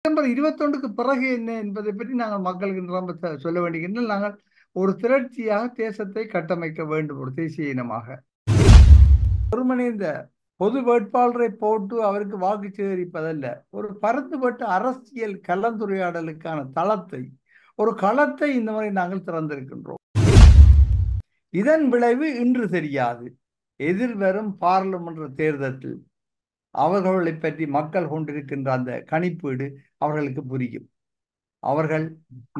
December 21க்கு பிறகு என்ன என்பதை பற்றி நாங்கள் மக்களுக்கு ரொம்ப சொல்ல வேண்டிய நாங்கள் ஒரு திரட்சியாக தேசத்தை கட்டமைக்க வேண்டும். ஒரு தேசிய இனமாக ஒருமனே இந்த பொது வேட்பாளரை போட்டு அவருக்கு வாக்கு சேகரிப்பதல்ல, ஒரு பரந்துபட்ட அரசியல் கலந்துரையாடலுக்கான தளத்தை, ஒரு களத்தை இந்த முறை நாங்கள் திறந்திருக்கின்றோம். இதன் விளைவு இன்று தெரியாது, எதிர்வரும் பாராளுமன்ற தேர்தலில் அவர்களை பற்றி மக்கள் கொண்டிருக்கின்ற அந்த கணிப்பீடு அவர்களுக்கு புரியும்.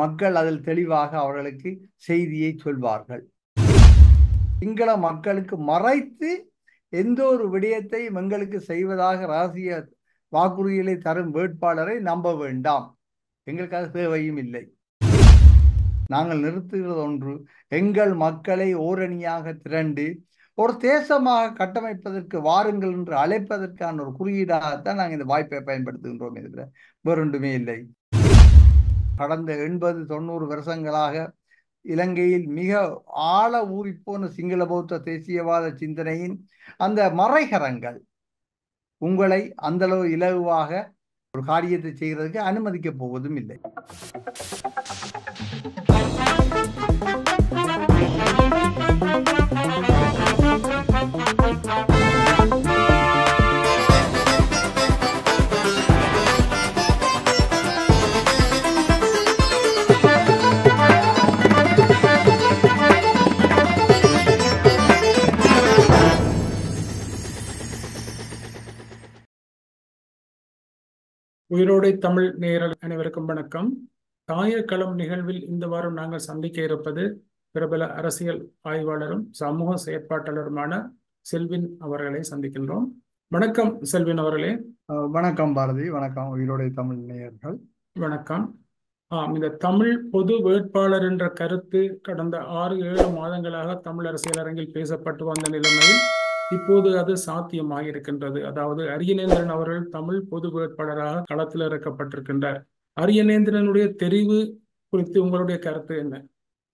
மக்கள் அதில் தெளிவாக அவர்களுக்கு செய்தியை சொல்வார்கள். சிங்கள மக்களுக்கு மறைத்து எந்த ஒரு விடயத்தை எங்களுக்கு செய்வதாக ரகசிய வாக்குறுதிகளை தரும் வேட்பாளரை நம்ப வேண்டாம். எங்களுக்கு அது தேவையும் இல்லை. நாங்கள் நிறுத்துகிறது ஒன்று, எங்கள் மக்களை ஓரணியாக திரண்டு ஒரு தேசமாக கட்டமைப்பதற்கு வாருங்கள் என்று அழைப்பதற்கான ஒரு குறியீடாகத்தான் நாங்கள் இந்த வாய்ப்பை பயன்படுத்துகின்றோம். இதில் வேறொன்றுமே இல்லை. கடந்த 80-90 வருஷங்களாக இலங்கையில் மிக ஆழ ஊறிப்போன சிங்கள பௌத்த தேசியவாத சிந்தனையின் அந்த மறைகரங்கள் உங்களை அந்த அளவு இலகுவாக ஒரு காரியத்தை செய்கிறதுக்கு அனுமதிக்கப் போவதும் இல்லை. உயிரோடை தமிழ் நேயர்கள் அனைவருக்கும் வணக்கம். தாயகளம் நிகழ்வில் இந்த வாரம் நாங்கள் சந்திக்க இருப்பது பிரபல அரசியல் ஆய்வாளரும் சமூக செயற்பாட்டாளருமான செல்வின் அவர்களை சந்திக்கின்றோம். வணக்கம் செல்வின் அவர்களே. வணக்கம் பாரதி. வணக்கம் உயிரோடை தமிழ் நேயர்கள். வணக்கம். இந்த தமிழ் பொது வேட்பாளர் என்ற கருத்து கடந்த 6-7 மாதங்களாக தமிழ் அரசியல் அரங்கில் பேசப்பட்டு வந்த நிலைமையில் இப்போது அது சாத்தியமாக இருக்கின்றது. அதாவது அரியநேந்திரன் அவர்கள் தமிழ் பொது வேட்பாளராக களத்தில் இறக்கப்பட்டிருக்கின்றார். அரியநேந்திரனுடைய தெரிவு குறித்து உங்களுடைய கருத்து என்ன?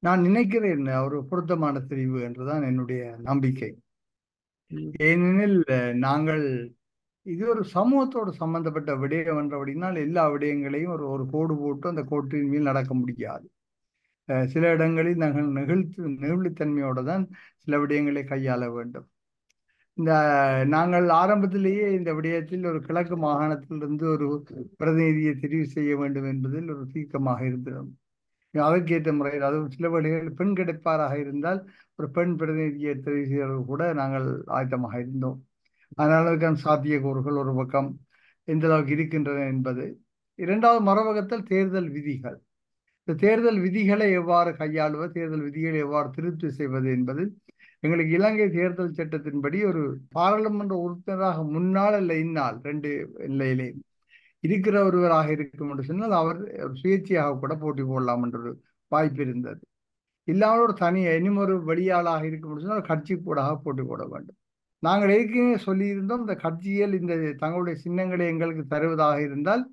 நான் நினைக்கிறேன் ஒரு பொருத்தமான தெரிவு என்றுதான் என்னுடைய நம்பிக்கை. ஏனெனில் நாங்கள் இது ஒரு சமூகத்தோடு சம்பந்தப்பட்ட விடயம் என்றபடினால் எல்லா விடயங்களையும் ஒரு கோடு போட்டு அந்த கோட்டின் மேல் நடக்க முடியாது. சில இடங்களில் நாங்கள் நெகிழ்வுத்தன்மையோடு தான் சில விடயங்களை கையாள வேண்டும். நாங்கள் ஆரம்பத்திலேயே இந்த விடயத்தில் ஒரு கிழக்கு மாகாணத்திலிருந்து ஒரு பிரதிநிதியை தெரிவு செய்ய வேண்டும் என்பதில் ஒரு தீர்க்கமாக இருந்தோம். அதற்கேற்ற முறையில் அதுவும் சில வழிகளில் பெண் கிடைப்பாராக இருந்தால் ஒரு பெண் பிரதிநிதியை தெரிவு செய்வது கூட நாங்கள் ஆயத்தமாக இருந்தோம். அதனால சாத்தியக்கூறுகள் ஒரு பக்கம் எந்த அளவுக்கு இருக்கின்றன என்பது. இரண்டாவது மறுபக்கத்தில் தேர்தல் விதிகள். இந்த தேர்தல் விதிகளை எவ்வாறு கையாளுவது, தேர்தல் விதிகளை எவ்வாறு திருப்தி செய்வது என்பது எங்களுக்கு இலங்கை தேர்தல் சட்டத்தின்படி ஒரு பாராளுமன்ற உறுப்பினராக முன்னாள் அல்ல இந்நாள் 2 நிலையிலே இருக்கிற ஒருவராக இருக்கும் என்று சொன்னால் அவர் சுயேட்சையாக கூட போட்டி போடலாம் என்ற ஒரு வாய்ப்பு இருந்தது. இல்லாமல் ஒரு தனி இனிமொரு ஒரு வெளியாளாக இருக்கும் சொன்னால் கட்சி கூடாக போட்டி போட வேண்டும். நாங்கள் ஏற்கனவே சொல்லியிருந்தோம், இந்த கட்சிகள் இந்த தங்களுடைய சின்னங்களை எங்களுக்கு தருவதாக இருந்தால்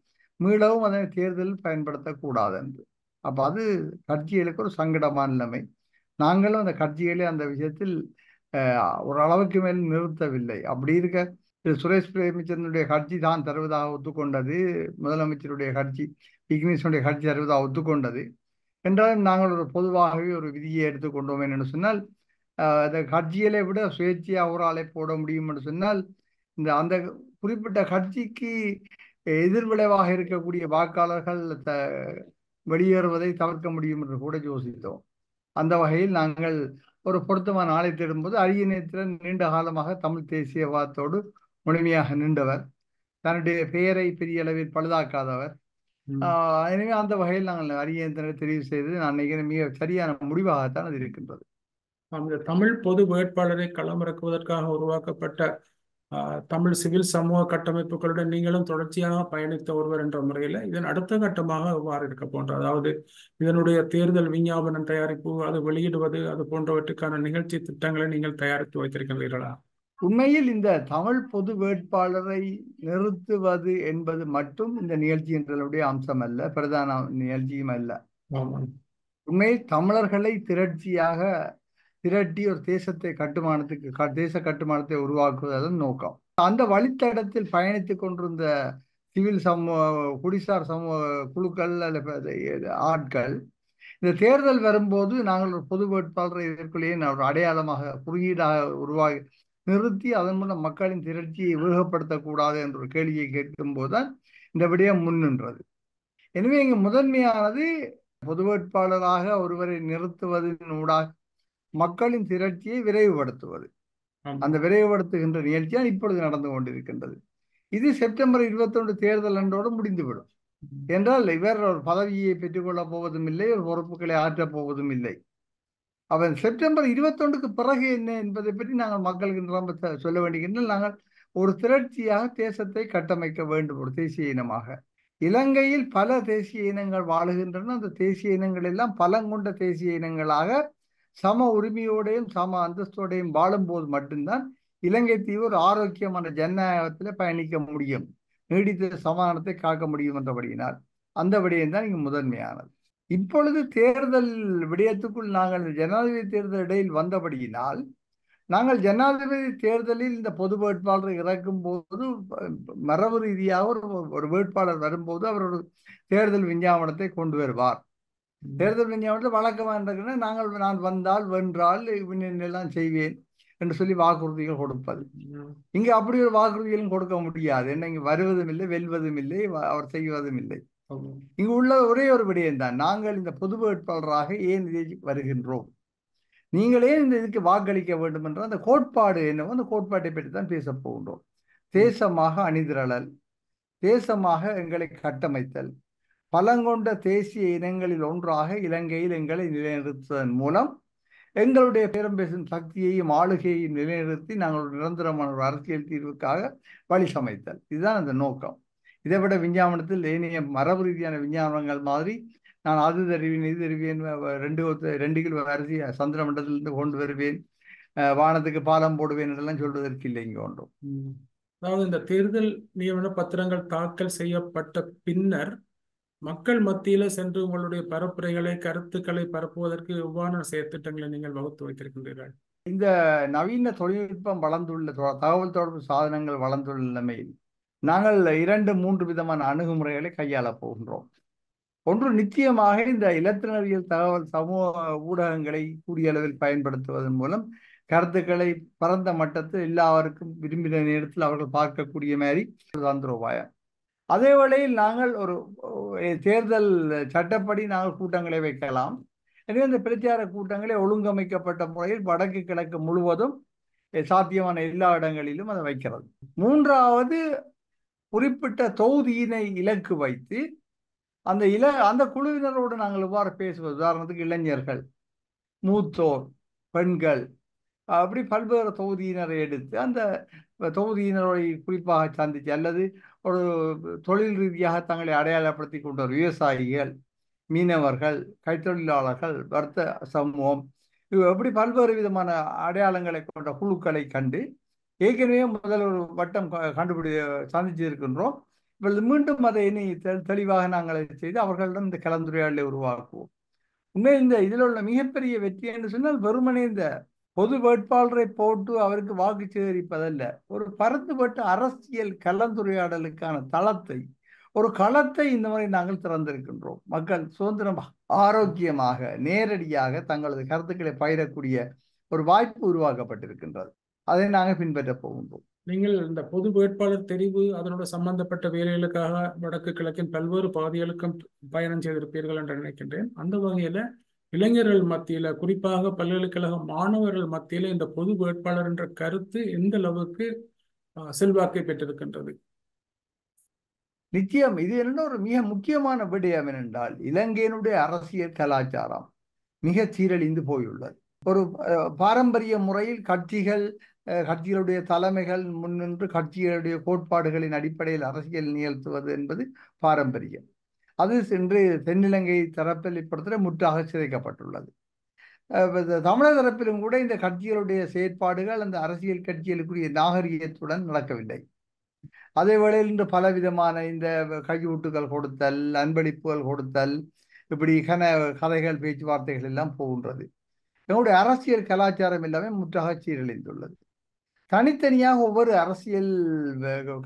மீளவும் அதனை தேர்தலில் பயன்படுத்தக்கூடாது என்று. அப்போ அது கட்சிகளுக்கு ஒரு சங்கடமான நிலைமை. நாங்களும் அந்த கட்சிகளை அந்த விஷயத்தில் ஒரு அளவுக்கு மேல் நிறுத்தவில்லை. அப்படி இருக்க சுரேஷ் பிரேமச்சந்திரனுடைய கட்சி தான் தருவதாக ஒத்துக்கொண்டது, முதலமைச்சருடைய கட்சி விக்னேஷனுடைய கட்சி தருவதாக ஒத்துக்கொண்டது என்றாலும் நாங்கள் ஒரு பொதுவாகவே ஒரு விதியை எடுத்துக்கொண்டோம். என்னென்னு சொன்னால் அந்த கட்சிகளை விட சுயேட்சையாக ஒரு ஆளை போட முடியும் என்று சொன்னால் அந்த குறிப்பிட்ட கட்சிக்கு எதிர்விளைவாக இருக்கக்கூடிய வாக்காளர்கள் வெளியேறுவதை தவிர்க்க முடியும் என்று கூட யோசித்தோம். அந்த வகையில் நாங்கள் ஒரு பொருத்தமான ஆளை தேடும்போது அரியநேந்திரன் நீண்ட காலமாக தமிழ் தேசியவாதத்தோடு முழுமையாக நின்றவர், தன்னுடைய பெயரை பெரிய அளவில் பழுதாக்காதவர். எனவே அந்த வகையில் நாங்கள் அரியநேந்திரனை தெரிவு செய்து நான் நினைக்கிறேன் மிக சரியான முடிவாகத்தான் அது இருக்கின்றது. அந்த தமிழ் பொது வேட்பாளரை களமிறக்குவதற்காக உருவாக்கப்பட்ட தமிழ் சிவில் சமூக கட்டமைப்புகளுடன் நீங்களும் தொடர்ச்சியாக பயணித்த ஒருவர் என்ற முறையில் இதன் அடுத்த கட்டமாக எவ்வாறு இருக்க போன்ற, அதாவது இதனுடைய தேர்தல் விஞ்ஞாபனம் தயாரிப்பு, அது வெளியிடுவது, அது போன்றவற்றுக்கான நிகழ்ச்சி திட்டங்களை நீங்கள் தயாரித்து வைத்திருக்கின்றீர்களா? உண்மையில் இந்த தமிழ் பொது வேட்பாளரை நிறுத்துவது என்பது மட்டும் இந்த நிகழ்ச்சி என்றனுடைய அம்சம் அல்ல, பிரதான நிகழ்ச்சியும் அல்ல. உண்மையில் தமிழர்களை திரட்டி ஒரு தேசத்தை தேச கட்டுமானத்தை உருவாக்குவதன் நோக்கம். அந்த வழித்தடத்தில் பயணித்துக் கொண்டிருந்த சிவில் சமூக குடிசார் சமூக குழுக்கள் அல்லது ஆட்கள் இந்த தேர்தல் வரும்போது நாங்கள் ஒரு பொது வேட்பாளரை இதற்குள்ளேயே ஒரு அடையாளமாக குறியீடாக உருவாகி நிறுத்தி அதன் மூலம் மக்களின் திரட்சியை வேகப்படுத்தக்கூடாது என்ற ஒரு கேள்வியை கேட்கும் போதுதான் இந்த விடயம் முன்னின்றது. எனவே இங்கு முதன்மையானது பொது வேட்பாளராக ஒருவரை நிறுத்துவதன் ஊடாக மக்களின் திரட்சியை விரைவுபடுத்துவது. அந்த விரைவுபடுத்துகின்ற நிகழ்ச்சியால் இப்பொழுது நடந்து கொண்டிருக்கின்றது. இது செப்டம்பர் 21 தேர்தல் அன்றோடு முடிந்துவிடும். என்றால் இவர் ஒரு பதவியை பெற்றுக்கொள்ளப் போவதும் இல்லை, ஒரு பொறுப்புகளை ஆற்றப் போவதும் இல்லை. அவன் செப்டம்பர் 21க்கு பிறகு என்ன என்பதை பற்றி நாங்கள் மக்களுக்கு நிரம்ப சொல்ல வேண்டிய நாங்கள் ஒரு திரட்சியாக தேசத்தை கட்டமைக்க வேண்டும். ஒரு தேசிய இனமாக இலங்கையில் பல தேசிய இனங்கள் வாழுகின்றன. அந்த தேசிய இனங்கள் எல்லாம் பலங்கொண்ட தேசிய இனங்களாக சம உரிமையோடையும் சம அந்தஸ்தோடையும் வாழும்போது மட்டும்தான் இலங்கை தீவு ஒரு ஆரோக்கியமான ஜனநாயகத்தில் பயணிக்க முடியும், நீடித்த சமாதானத்தை காக்க முடியும் என்றபடியினால் அந்த விடயம் தான் இங்கு முதன்மையானது. இப்பொழுது தேர்தல் விடயத்துக்குள் நாங்கள் ஜனாதிபதி தேர்தல் இடையில் வந்தபடியினால் நாங்கள் ஜனாதிபதி தேர்தலில் இந்த பொது வேட்பாளரை இறக்கும் போது மரபு ரீதியாக ஒரு வேட்பாளர் வரும்போது அவர் ஒரு தேர்தல் விஞ்ஞாபனத்தை கொண்டு வருவார். தேர்தல் விஞ்ஞாபனத்தில் வழக்கமாக நான் வந்தால் வென்றால் எல்லாம் செய்வேன் என்று சொல்லி வாக்குறுதிகள் கொடுப்பது. இங்கு அப்படி ஒரு வாக்குறுதிகளும் கொடுக்க முடியாது. என்ன இங்கு வருவதும் இல்லை, வெல்வதும் இல்லை, அவர் செய்வதும் இல்லை. இங்கு உள்ள ஒரே ஒரு விடயம்தான், நாங்கள் இந்த பொது வேட்பாளராக ஏன் இதை வருகின்றோம், நீங்களே இந்த இதுக்கு வாக்களிக்க வேண்டும் என்ற அந்த கோட்பாடு என்னவோ அந்த கோட்பாட்டை பற்றி தான் பேச போகின்றோம். தேசமாக அணிதிரளல், தேசமாக எங்களை கட்டமைத்தல், பலங்கொண்ட தேசிய இனங்களில் ஒன்றாக இலங்கையில் எங்களை நிலைநிறுத்துவதன் மூலம் எங்களுடைய பேரம் பேசும் சக்தியையும் ஆளுகையையும் நிலைநிறுத்தி நாங்கள் ஒரு நிரந்தரமான ஒரு அரசியல் தீர்வுக்காக வழி சமைத்தல், இதுதான் அந்த நோக்கம். இதை விட விஞ்ஞாபனத்தில் ஏனைய மரபு ரீதியான விஞ்ஞாபனங்கள் மாதிரி நான் அது தருவேன் இது தருவேன், 2 கிலோ அரிசி சந்திர மண்டலத்திலிருந்து கொண்டு வருவேன், வானத்துக்கு பாலம் போடுவேன் என்றெல்லாம் சொல்வதற்கு இல்லை இங்கே ஒன்றும். அதாவது இந்த தேர்தல் நியமன பத்திரங்கள் தாக்கல் செய்யப்பட்ட பின்னர் மக்கள் மத்தியில சென்று உங்களுடைய பரப்புரைகளை கருத்துக்களை பரப்புவதற்கு எவ்வாறு செயற்திட்டங்களை நீங்கள் வகுத்து வைத்திருக்கின்றீர்கள்? இந்த நவீன தொழில்நுட்பம் வளர்ந்துள்ள தகவல் தொடர்பு சாதனங்கள் வளர்ந்துள்ள நிலைமையில் நாங்கள் 2-3 விதமான அணுகுமுறைகளை கையாள போகின்றோம். ஒன்று, நிச்சயமாக இந்த இலத்திரனியல் தகவல் சமூக ஊடகங்களை கூடிய அளவில் பயன்படுத்துவதன் மூலம் கருத்துக்களை பரந்த மட்டத்தில் எல்லாருக்கும் விரும்பின நேரத்தில் அவர்கள் பார்க்கக்கூடிய மாதிரி தந்திரோபாயம். அதே வேளையில் நாங்கள் ஒரு தேர்தல் சட்டப்படி நாங்கள் கூட்டங்களை வைக்கலாம். எனவே இந்த பிரச்சார கூட்டங்களை ஒழுங்கமைக்கப்பட்ட முறையில் வடக்கு கிழக்கு முழுவதும் சாத்தியமான எல்லா இடங்களிலும் அதை வைக்கிறது. மூன்றாவது, குறிப்பிட்ட தொகுதியினை இலக்கு வைத்து அந்த குழுவினரோடு நாங்கள் எவ்வாறு பேசுவது, உதாரணத்துக்கு இளைஞர்கள், மூத்தோர், பெண்கள், அப்படி பல்வேறு தொகுதியினரை எடுத்து அந்த தொகுதியினரை குறிப்பாக சந்திச்சு, அல்லது ஒரு தொழில் ரீதியாக தங்களை அடையாளப்படுத்தி கொண்ட விவசாயிகள், மீனவர்கள், கைத்தொழிலாளர்கள், வர்த்தக சமூகம், எப்படி பல்வேறு விதமான அடையாளங்களை கொண்ட குழுக்களை கண்டு ஏற்கனவே முதல் ஒரு வட்டம் சந்திச்சு இருக்கின்றோம். இப்பொழுது மீண்டும் அதை இனி தெளிவாக நாங்கள் செய்து அவர்களிடம் இந்த கலந்துரையாடலை உருவாக்குவோம். உண்மை இதில் உள்ள மிகப்பெரிய வெற்றி என்று சொன்னால் வெறுமனே இந்த பொது வேட்பாளரை போட்டு அவருக்கு வாக்கு சேகரிப்பதல்ல, ஒரு பரந்துபட்ட அரசியல் கலந்துரையாடலுக்கான தளத்தை, ஒரு களத்தை இந்த முறை நாங்கள் திறந்திருக்கின்றோம். மக்கள் சுதந்திரமாக, ஆரோக்கியமாக, நேரடியாக தங்களது கருத்துக்களை பகிரக்கூடிய ஒரு வாய்ப்பு உருவாக்கப்பட்டிருக்கின்றது. அதை நாங்கள் பின்பற்ற போகின்றோம். நீங்கள் இந்த பொது வேட்பாளர் தெரிவு அதனோட சம்பந்தப்பட்ட வேலைகளுக்காக வடக்கு கிழக்கின் பல்வேறு பகுதிகளுக்கும் பயணம் செய்திருப்பீர்கள் என்று நினைக்கின்றேன். அந்த வகையில இளைஞர்கள் மத்தியில, குறிப்பாக பல்கலைக்கழக மாணவர்கள் மத்தியில இந்த பொது வேட்பாளர் என்ற கருத்து எந்த அளவுக்கு செல்வாக்கை பெற்றிருக்கின்றது? நிச்சயம் இது என்ன ஒரு மிக முக்கியமான விடயம் என்றால், இலங்கையினுடைய அரசியல் கலாச்சாரம் மிக சீரழிந்து போயுள்ளது. ஒரு பாரம்பரிய முறையில் கட்சிகளுடைய தலைமைகள் முன்னின்று கட்சிகளுடைய கோட்பாடுகளின் அடிப்படையில் அரசியல் நிகழ்த்துவது என்பது பாரம்பரியம். அது சென்று தென்னிலங்கை தரப்பில் இப்படத்துல முற்றாக சிதைக்கப்பட்டுள்ளது. தமிழக தரப்பிலும் கூட இந்த கட்சிகளுடைய செயற்பாடுகள் அந்த அரசியல் கட்சிகளுக்குரிய நாகரிகத்துடன் நடக்கவில்லை. அதே வேளையில் இன்று பலவிதமான இந்த கையூட்டுகள் கொடுத்தல், அன்பளிப்புகள் கொடுத்தல், இப்படி கதைகள், பேச்சுவார்த்தைகள் எல்லாம் போகின்றது. எங்களுடைய அரசியல் கலாச்சாரம் எல்லாமே முற்றாக சீரழிந்துள்ளது. தனித்தனியாக ஒவ்வொரு அரசியல்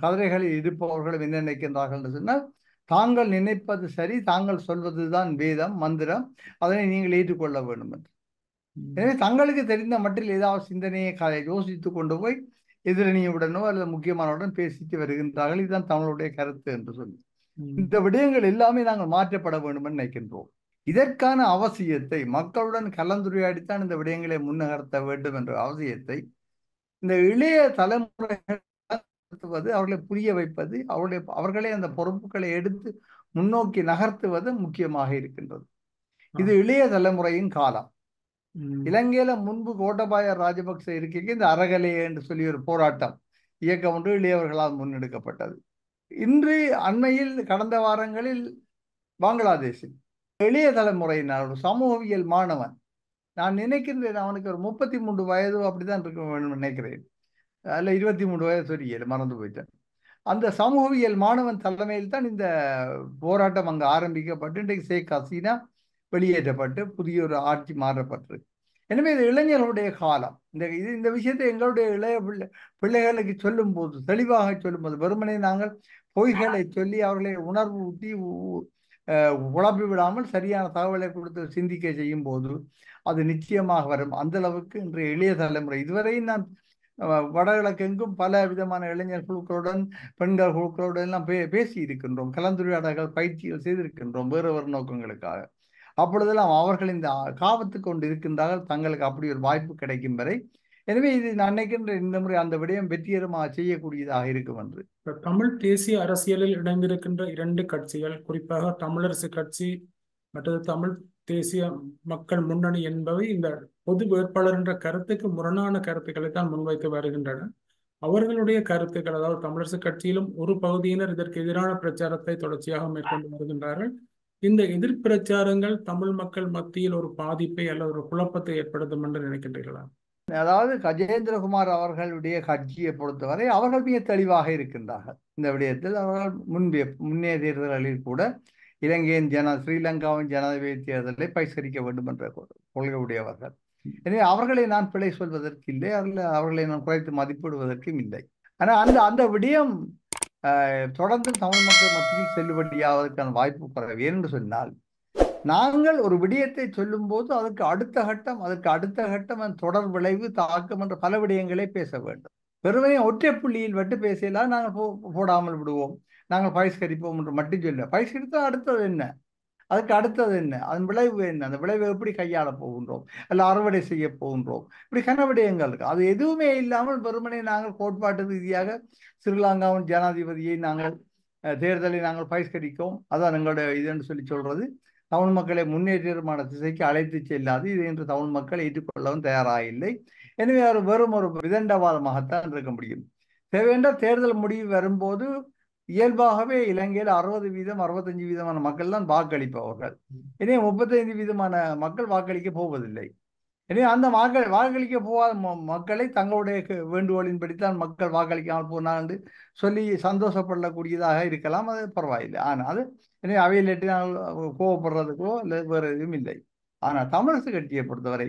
கதிரைகளில் இருப்பவர்களும் என்ன நினைக்கின்றார்கள் என்று சொன்னால், தாங்கள் நினைப்பது சரி, தாங்கள் சொல்வதுதான் வேதம் மந்திரம், அதனை நீங்கள் ஏற்றுக்கொள்ள வேண்டும் என்று. எனவே தங்களுக்கு தெரிந்த மட்டில் ஏதாவது சிந்தனையை யோசித்து கொண்டு போய் எதிரணியுடனோ அல்லது முக்கியமானவுடன் பேசிட்டு வருகின்றார்கள். இதுதான் தமிழுடைய கருத்து என்று சொல்லி இந்த விடயங்கள் எல்லாமே நாங்கள் மாற்றப்பட வேண்டும் என்று நினைக்கின்றோம். இதற்கான அவசியத்தை மக்களுடன் கலந்துரையாடித்தான் இந்த விடயங்களை முன்னகர்த்த வேண்டும் என்ற அவசியத்தை இந்த இளைய தலைமுறைகள் அவர்களை புரிய வைப்பது, அவர்களே அந்த பொறுப்புகளை எடுத்து முன்னோக்கி நகர்த்துவது முக்கியமாக இருக்கின்றது. இது இளைய தலைமுறையின் காலம். இலங்கையில முன்பு கோட்டபாய ராஜபக்ச இருக்கைக்கு இந்த அறகலை என்று சொல்லி ஒரு போராட்டம் இயக்கம் ஒன்று இளையவர்களால் முன்னெடுக்கப்பட்டது. இன்று அண்மையில் கடந்த வாரங்களில் பங்களாதேஷில் இளைய தலைமுறையினர் ஒரு சமூகவியல் மாணவன், நான் நினைக்கின்றேன் அவனுக்கு ஒரு 33 வயது அப்படிதான் இருக்க வேண்டும் நினைக்கிறேன், அல்ல 23 வயது தெரியல, மறந்து போயிட்டேன். அந்த சமூகவியல் மாணவன் தலைமையில் தான் இந்த போராட்டம் அங்கு ஆரம்பிக்கப்பட்டு இன்றைக்கு ஷேக் ஹசீனா வெளியேற்றப்பட்டு புதிய ஒரு ஆட்சி மாறப்பட்டது. எனவே இது இளைஞர்களுடைய காலம். இந்த விஷயத்தை எங்களுடைய இளைய பிள்ளைகளுக்கு சொல்லும் போது, தெளிவாக சொல்லும் போது, வெறுமனே நாங்கள் பொய்களை சொல்லி அவர்களை உணர்வு ஊட்டி குழப்பி விடாமல் சரியான தகவலை கொடுத்து சிந்திக்க செய்யும் போது அது நிச்சயமாக வரும். அந்த அளவுக்கு இன்றைய இளைய தலைமுறை, இதுவரையும் நான் வடகிழக்கெங்கும் பல விதமான இளைஞர் குழுக்களுடன் பெண்கள் குழுக்களுடன் எல்லாம் பேசி இருக்கின்றோம், கலந்துரையாடல்கள் பயிற்சிகள் செய்திருக்கின்றோம் வேறு வேறு நோக்கங்களுக்காக. அப்பொழுதெல்லாம் அவர்கள் இந்த காவத்து கொண்டு இருக்கின்றார்கள், தங்களுக்கு அப்படி ஒரு வாய்ப்பு கிடைக்கும் வரை. எனவே இது நான் நினைக்கின்ற இந்த முறை அந்த விடயம் வெற்றிகரமாக செய்யக்கூடியதாக இருக்கும் என்று. தமிழ் தேசிய அரசியலில் இணைந்திருக்கின்ற 2 கட்சிகள், குறிப்பாக தமிழரசு கட்சி மற்றது தமிழ் தேசிய மக்கள் முன்னணி என்பவை இந்த பொது வேட்பாளர் என்ற கருத்துக்கு முரணான கருத்துக்களை தான் முன்வைத்து வருகின்றன. அவர்களுடைய கருத்துக்கள், அதாவது தமிழரசு கட்சியிலும் ஒரு பகுதியினர் இதற்கு எதிரான பிரச்சாரத்தை தொடர்ச்சியாக மேற்கொண்டு வருகின்றார்கள். இந்த எதிர்பிரச்சாரங்கள் தமிழ் மக்கள் மத்தியில் ஒரு பாதிப்பை அல்லது ஒரு குழப்பத்தை ஏற்படுத்தும் என்று நினைக்கின்றீர்களா? அதாவது கஜேந்திரகுமார் அவர்களுடைய கட்சியை பொறுத்தவரை அவர்கள் மிக தெளிவாக இருக்கின்றார்கள் இந்த விடயத்தில். அவர்கள் முன்னே தேர்தல்களில் கூட இலங்கையின் ஸ்ரீலங்காவின் ஜனாதிபதி தேர்தலை பரிசீலிக்க வேண்டும் என்ற கொள்கை உடையவர்கள். எனவே அவர்களை நான் பிழை சொல்வதற்கு இல்லை, அவர்களை நான் குறைத்து மதிப்பிடுவதற்கும் இல்லை. ஆனால் அந்த விடயம் தொடர்ந்து தமிழ் மக்கள் மத்தியில் செல்லுபடியாவதற்கான வாய்ப்பு குறைவு. என்று சொன்னால், நாங்கள் ஒரு விடயத்தை சொல்லும் போது அதற்கு அடுத்த கட்டம் தொடர் விளைவு தாக்கம் என்ற பல விடயங்களை பேச வேண்டும். வெறுமனே ஒற்றை புள்ளியில் விட்டு பேசலாம், நாங்கள் போடாமல் விடுவோம், நாங்கள் பகிஷ்கரிப்போம் என்று மட்டும் சொல்ல. பகிஷ்கரித்தால் அடுத்தது என்ன, அதுக்கு அடுத்தது என்ன, அதன் விளைவு என்ன, அந்த விளைவை எப்படி கையாள போகின்றோம், அல்ல அறுவடை செய்ய போகின்றோம், இப்படி கன விடயங்கள் இருக்கு. அது எதுவுமே இல்லாமல் வெறுமனே நாங்கள் கோட்பாட்டு ரீதியாக ஸ்ரீலங்காவின் ஜனாதிபதியை தேர்தலை நாங்கள் பகிஷ்கரிக்கோம், அதான் எங்களுடைய இதுன்னு சொல்லி சொல்றது தமிழ் மக்களை முன்னேற்றமான திசைக்கு அழைத்து செல்லாது. இது என்று தமிழ் மக்கள் ஏற்றுக்கொள்ளவும் தயாராக இல்லை. எனவே அவர் வெறும் ஒரு விதண்டவாதமாகத்தான் இருக்க முடியும். தேவையென்றால் தேர்தல் முடிவு வரும்போது இயல்பாகவே இலங்கையில் 60% 65% மக்கள் தான் வாக்களிப்பவர்கள். எனவே 35% மக்கள் வாக்களிக்க போவதில்லை. எனவே அந்த வாக்களிக்க போகாத மக்களை தங்களுடைய வேண்டுகோளின்படித்தான் மக்கள் வாக்களிக்காமல் போனால் என்று சொல்லி சந்தோஷப்படக்கூடியதாக இருக்கலாம், அது பரவாயில்லை. ஆனால் எனவே அவையில் கோவப்படுறதுக்கோ இல்லை வேறு எதுவும் இல்லை. ஆனால் தமிழரசு கட்சியை பொறுத்தவரை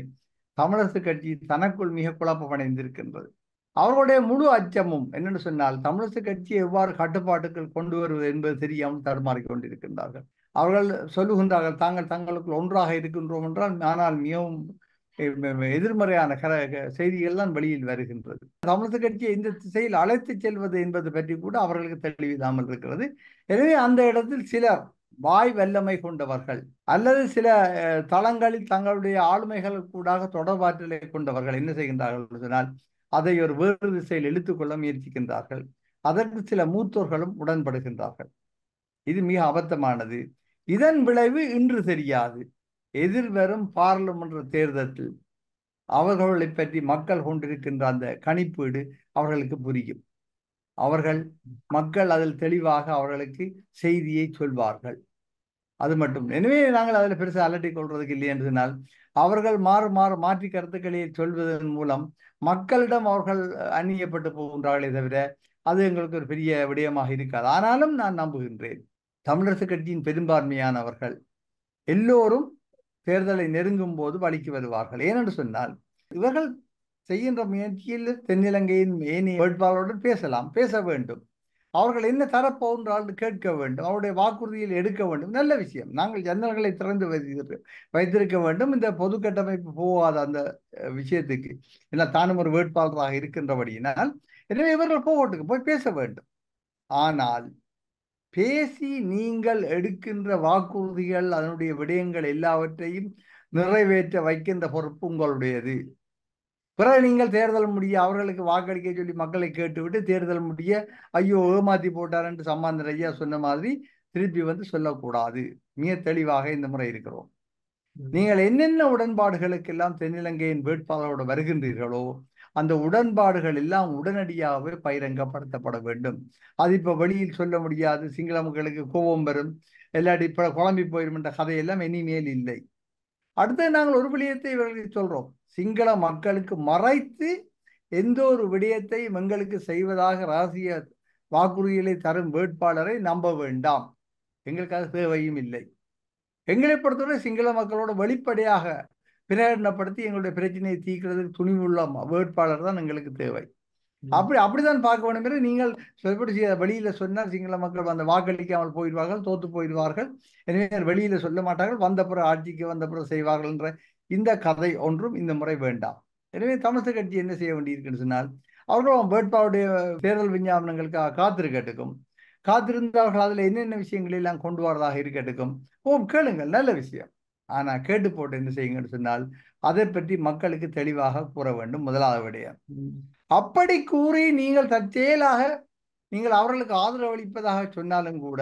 தமிழரசு கட்சி தனக்குள் மிக குழப்பமடைந்திருக்கின்றது. அவர்களுடைய முழு அச்சமும் என்னென்னு சொன்னால், தமிழரசு கட்சியை எவ்வாறு கட்டுப்பாட்டுகள் கொண்டு வருவது என்பது தெரியாமல் தடுமாறிக் கொண்டிருக்கின்றார்கள். அவர்கள் சொல்லுகின்றார்கள், தங்களுக்குள் ஒன்றாக இருக்கின்றோம் என்றால், ஆனால் மிகவும் எதிர்மறையான செய்திகள் தான் வெளியில் வருகின்றது. தமிழரசு கட்சியை இந்த திசையில் அழைத்து செல்வது என்பது பற்றி கூட அவர்களுக்கு தெளிவில்லாமல் இருக்கிறது. எனவே அந்த இடத்தில் சிலர் வாய் வல்லமை கொண்டவர்கள் அல்லது சில தளங்களில் தங்களுடைய ஆளுமைகள் கூட தொடர்பாற்றலை கொண்டவர்கள் என்ன செய்கின்றார்கள் சொன்னால், அதை ஒரு வேறு திசையில் இழுத்துக்கொள்ள முயற்சிக்கின்றார்கள். அதற்கு சில மூத்தோர்களும் உடன்படுகின்றார்கள். இது மிக அபத்தமானது. இதன் விளைவு இன்று தெரியாது, எதிர்வரும் பாராளுமன்ற தேர்தலில் அவர்களை பற்றி மக்கள் கொண்டிருக்கின்ற அந்த கணிப்பீடு அவர்களுக்கு புரியும். மக்கள் அதில் தெளிவாக அவர்களுக்கு செய்தியை சொல்வார்கள். அது மட்டும். எனவே நாங்கள் அதில் பெருசாக அலட்டிக் கொள்வதற்கு இல்லை என்று சொன்னால், அவர்கள் மாற்றி கருத்துக்களை சொல்வதன் மூலம் மக்களிடம் அவர்கள் அந்நியப்பட்டு போகின்றார்களே தவிர அது எங்களுக்கு ஒரு பெரிய விடயமாக இருக்காது. ஆனாலும் நான் நம்புகின்றேன், தமிழரசு கட்சியின் பெரும்பான்மையானவர்கள் எல்லோரும் தேர்தலை நெருங்கும் போது வழிக்கு வருவார்கள். ஏனென்று சொன்னால், இவர்கள் செய்கின்ற முயற்சியில் தென்னிலங்கையின் ஏனைய வேட்பாளருடன் பேசலாம், பேச வேண்டும். அவர்கள் என்ன தரப்போன்றால் கேட்க வேண்டும், அவருடைய வாக்குறுதியில் எடுக்க வேண்டும். நல்ல விஷயம். நாங்கள் ஜன்னல்களை திறந்து வைத்திருக்க வேண்டும். இந்த பொது கட்டமைப்பு போகாத அந்த விஷயத்துக்கு இல்லை, தானும் ஒரு வேட்பாளராக இருக்கின்றபடியினால், எனவே இவர்கள் போகட்டுக்கு போய் பேச வேண்டும். ஆனால் பேசி நீங்கள் எடுக்கின்ற வாக்குறுதிகள், அதனுடைய விடயங்கள் எல்லாவற்றையும் நிறைவேற்ற வைக்கின்ற பொறுப்பு உங்களுடையது. பிறகு நீங்கள் தேர்தல் முடிய அவர்களுக்கு வாக்களிக்க சொல்லி மக்களை கேட்டுவிட்டு தேர்தல் முடிய ஐயோ ஏமாத்தி போட்டார் என்று சம்பந்தர் ஐயா சொன்ன மாதிரி திருப்பி வந்து சொல்லக்கூடாது. மிக தெளிவாக இந்த முறை இருக்கிறோம். நீங்கள் என்னென்ன உடன்பாடுகளுக்கெல்லாம் தென்னிலங்கையின் வேட்பாளரோடு வருகின்றீர்களோ அந்த உடன்பாடுகள் எல்லாம் உடனடியாகவே பகிரங்கப்படுத்தப்பட வேண்டும். அது இப்ப வெளியில் சொல்ல முடியாது, சிங்கள மக்களுக்கு கோபம் வரும், இல்லாட்டி இப்ப குழம்பி போயிடும் என்ற கதையெல்லாம் இனிமேல் இல்லை. அடுத்து நாங்கள் ஒரு விடயத்தை இவர்களுக்கு சொல்றோம், சிங்கள மக்களுக்கு மறைத்து எந்த ஒரு விடயத்தை எங்களுக்கு செய்வதாக ரகசிய வாக்குறுதிகளை தரும் வேட்பாளரை நம்ப வேண்டாம். எங்களுக்கு அது தேவையும் இல்லை. எங்களை பொறுத்தவரை சிங்கள மக்களோட வெளிப்படையாக பிரகடனப்படுத்தி எங்களுடைய பிரச்சனையை தீர்க்கிறதுக்கு துணிவுள்ள வேட்பாளர் தான் எங்களுக்கு தேவை. அப்படிதான் பார்க்க வேண்டும். நீங்கள் வெளியில சொன்னால் சிங்கள மக்கள் அந்த வாக்களிக்காமல் போயிடுவார்கள், தோத்து போயிடுவார்கள், எனவே வெளியில சொல்ல மாட்டார்கள், வந்த பிறகு ஆட்சிக்கு வந்த பிறகு செய்வார்கள் என்ற இந்த கதை ஒன்றும் இந்த முறை வேண்டாம். எனவே தமிழக கட்சி என்ன செய்ய வேண்டியிருக்குன்னு சொன்னால், அவர்களும் வேட்பாளருடைய தேர்தல் விஞ்ஞாபனங்களுக்காக காத்திருக்கட்டுக்கும், காத்திருந்தார்கள் அதில் என்னென்ன விஷயங்கள் எல்லாம் கொண்டு வரதாக இருக்கட்டுக்கும், கேளுங்கள், நல்ல விஷயம். ஆனா கேட்டு போட்டு என்ன செய்யுங்கன்னு சொன்னால் அதை பற்றி மக்களுக்கு தெளிவாக கூற வேண்டும். முதலாவது விடயம். அப்படி கூறி நீங்கள் தற்செயலாக நீங்கள் அவர்களுக்கு ஆதரவு அளிப்பதாக சொன்னாலும் கூட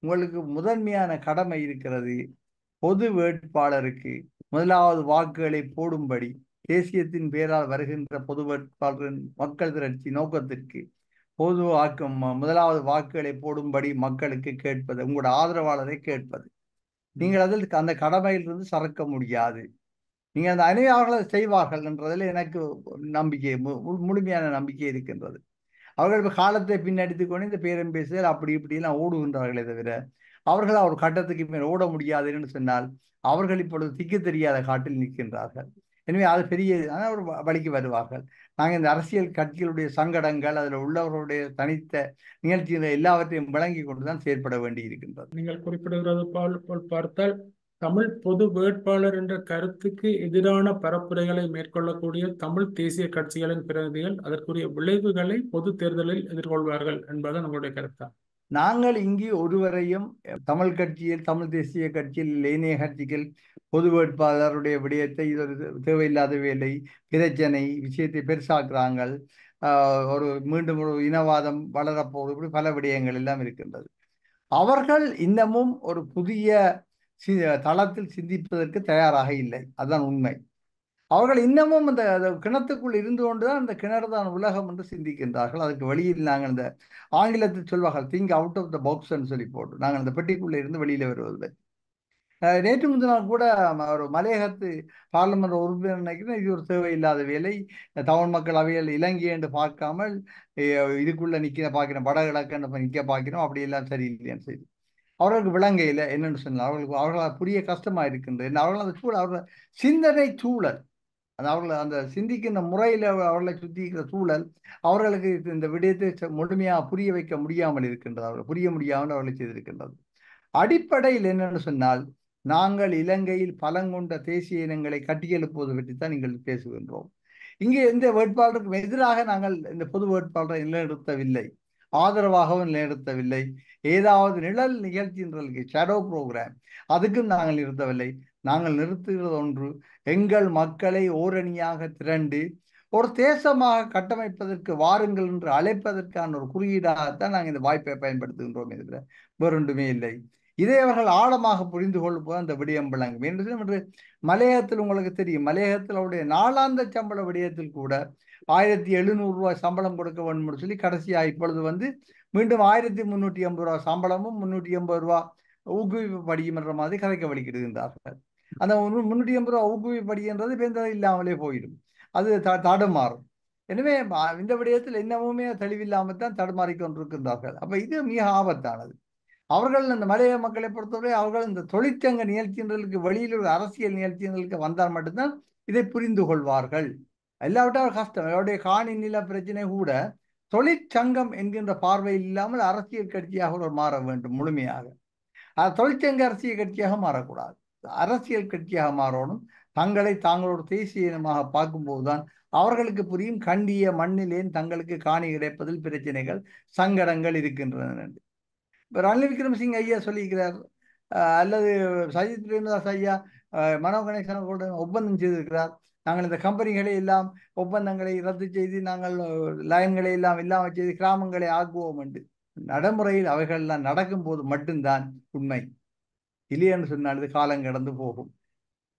உங்களுக்கு முதன்மையான கடமை இருக்கிறது. பொது வேட்பாளருக்கு முதலாவது வாக்குகளை போடும்படி தேசியத்தின் பேரால் வருகின்ற பொது வேட்பாளரின் மக்கள் திரட்சி நோக்கத்திற்கு பொது முதலாவது வாக்குகளை போடும்படி மக்களுக்கு கேட்பது, உங்களோட ஆதரவாளரை கேட்பது. நீங்கள் அதில் அந்த கடமையிலிருந்து சறுக்க முடியாது. நீங்கள் அந்த அனைவர்களை செய்வார்கள் என்றதில் எனக்கு நம்பிக்கை, முழுமையான நம்பிக்கை இருக்கின்றது. அவர்கள் காலத்தை பின்னடித்துக் கொண்டு இந்த பேரம் பேசுதல் அப்படி இப்படிலாம் ஓடுகின்றார்களே தவிர அவர்கள் ஒரு கட்டத்துக்கு மேல் ஓட முடியாது என்று சொன்னால் அவர்கள் இப்பொழுது திக்கு தெரியாத காட்டில் நிற்கின்றார்கள். எனவே அது பெரிய ஒரு வழிக்கு வருவார்கள். நாங்கள் இந்த அரசியல் கட்சிகளுடைய சங்கடங்கள், அதில் உள்ளவர்களுடைய தனித்த நிகழ்ச்சிகளை எல்லாவற்றையும் விளங்கி கொண்டுதான் செயற்பட வேண்டி இருக்கின்றது. நீங்கள் குறிப்பிடுகிறது போல் பார்த்தால் தமிழ் பொது வேட்பாளர் என்ற கருத்துக்கு எதிரான பரப்புரைகளை மேற்கொள்ளக்கூடிய தமிழ் தேசிய கட்சிகளின் பிரதிநிதிகள் அதற்குரிய விளைவுகளை பொது தேர்தலில் எதிர்கொள்வார்கள் என்பது நம்மளுடைய கருத்தா? நாங்கள் இங்கு ஒருவரையும் தமிழ் கட்சியில், தமிழ் தேசிய கட்சியில், ஏனைய கட்சிகள் பொது வேட்பாளருடைய விடயத்தை இது ஒரு தேவையில்லாத வேலை, பிரச்சனை விஷயத்தை பெருசாக்குறாங்க, ஒரு மீண்டும் ஒரு இனவாதம் வளரப்போகுது, இப்படி பல விடயங்கள் எல்லாம் இருக்கின்றது. அவர்கள் இன்னமும் ஒரு புதிய தளத்தில் சிந்திப்பதற்கு தயாராக இல்லை. அதுதான் உண்மை. அவர்கள் இன்னமும் அந்த கிணத்துக்குள் இருந்து கொண்டுதான் அந்த கிணறு தான் உலகம் என்று சிந்திக்கின்றார்கள். அதுக்கு வெளியில் நாங்கள் இந்த ஆங்கிலத்தில் சொல்வார்கள் think out of the box சொல்லி போட்டு நாங்கள் அந்த பெட்டிக்குள்ளே இருந்து வெளியில வருவதில்லை. நேற்று முந்தினால் கூட ஒரு மலையகத்து பார்லிமெண்ட் உறுப்பினர் நினைக்கிறேன், இது ஒரு தேவையில்லாத வேலை, தமிழ் மக்கள் அவையில் இலங்கை என்று பார்க்காமல் இதுக்குள்ள நிற்க பார்க்கிறோம், வடகிழக்கு நிற்க பார்க்கிறோம், அப்படியெல்லாம் சரியில்லைன்னு செய்து அவர்களுக்கு விளங்கையில் என்னென்னு சொன்னால் அவர்களால் புரிய கஷ்டமா இருக்கின்றது. அவர்கள் அந்த சூழல், அவர்கள் சிந்தனை சூழல், அவர்கள் அந்த சிந்திக்கின்ற முறையில் அவர்களை சுற்றி இருக்கிற சூழல் அவர்களுக்கு இந்த விடயத்தை முழுமையாக புரிய வைக்க முடியாமல் இருக்கின்றது. அவர்கள் புரிய முடியாமல் அவர்களை செய்திருக்கின்றது. அடிப்படையில் என்னென்னு சொன்னால், நாங்கள் இலங்கையில் பலங்கொண்ட தேசிய இனங்களை கட்டியெழுப்புவது பற்றித்தான் நீங்கள் பேசுகின்றோம். இங்கே எந்த வேட்பாளருக்கும் எதிராக நாங்கள் இந்த பொது வேட்பாளரை நிலைநிறுத்தவில்லை, ஆதரவாகவும் நிலைநிறுத்தவில்லை. ஏதாவது நிழல் நிகழ்ச்சிகளுக்கு ஷேடோ ப்ரோக்ராம் அதுக்கும் நாங்கள் நிறுத்தவில்லை. நாங்கள் நிறுத்துகிறது ஒன்று, எங்கள் மக்களை ஓரணியாக திரண்டு ஒரு தேசமாக கட்டமைப்பதற்கு வாருங்கள் என்று அழைப்பதற்கான ஒரு குறியீடாகத்தான் நாங்கள் இந்த வாய்ப்பை பயன்படுத்துகின்றோம். இதில் வேறொன்றுமே இல்லை. இதை அவர்கள் ஆழமாக புரிந்து கொள்ளும்போது அந்த விடயம் விளங்கும். என்று மலையகத்தில் உங்களுக்கு தெரியும், மலையகத்தில் அவருடைய நாளாந்த சம்பள விடயத்தில் கூட 1700 ரூபாய் சம்பளம் கொடுக்க வேண்டும் சொல்லி கடைசியாக இப்பொழுது மீண்டும் 1350 ரூபாய் சம்பளமும் 380 ரூபாய் ஊக்குவிப்பு படியும் என்ற மாதிரி கதைக்க வலிக்கிடுகின்றார்கள். அந்த 380 ரூபாய் ஊக்குவிப்பு படிக்கின்றது பேருந்து இல்லாமலே போயிடும், அது தடுமாறும். எனவே இந்த விடயத்தில் என்னவுமே தெளிவில்லாமல் தான் தடுமாறிக்கொண்டிருக்கின்றார்கள். அப்ப இது மிக ஆபத்தானது. அவர்கள் இந்த மலைய மக்களை பொறுத்தவரை அவர்கள் இந்த தொழிற்சங்க நிகழ்ச்சிகளுக்கு வெளியில் ஒரு அரசியல் நிகழ்ச்சிகளுக்கு வந்தால் மட்டும்தான் இதை புரிந்து கொள்வார்கள். இல்லாவிட்டால் ஒரு கஷ்டம். அவருடைய காணி நில பிரச்சனை கூட தொழிற்சங்கம் என்கின்ற பார்வை இல்லாமல் அரசியல் கட்சியாக ஒரு மாற வேண்டும் முழுமையாக. தொழிற்சங்க அரசியல் கட்சியாக மாறக்கூடாது, அரசியல் கட்சியாக மாறணும். தங்களை தாங்களோட தேசிய இனமாக பார்க்கும்போதுதான் அவர்களுக்கு புரியும் கண்டிய மண்ணிலேன் தங்களுக்கு காணி கிடைப்பதில் பிரச்சனைகள் சங்கடங்கள் இருக்கின்றன என்று. இப்போ ரணில் விக்ரமசிங்க ஐயா சொல்லியிருக்கிறார், அல்லது சஜித் பிரேமதாஸ் ஐயா மனோ கணேசனோட ஒப்பந்தம் செய்திருக்கிறார். நாங்கள் இந்த கம்பெனிகளை எல்லாம் ஒப்பந்தங்களை ரத்து செய்து நாங்கள் லைன்களை எல்லாம் இல்லாமல் செய்து கிராமங்களை ஆக்குவோம் என்று. நடைமுறையில் அவைகள்லாம் நடக்கும் போது மட்டும்தான் உண்மை. இல்லையென்று சொன்னால் இது காலம் கடந்து போகும்.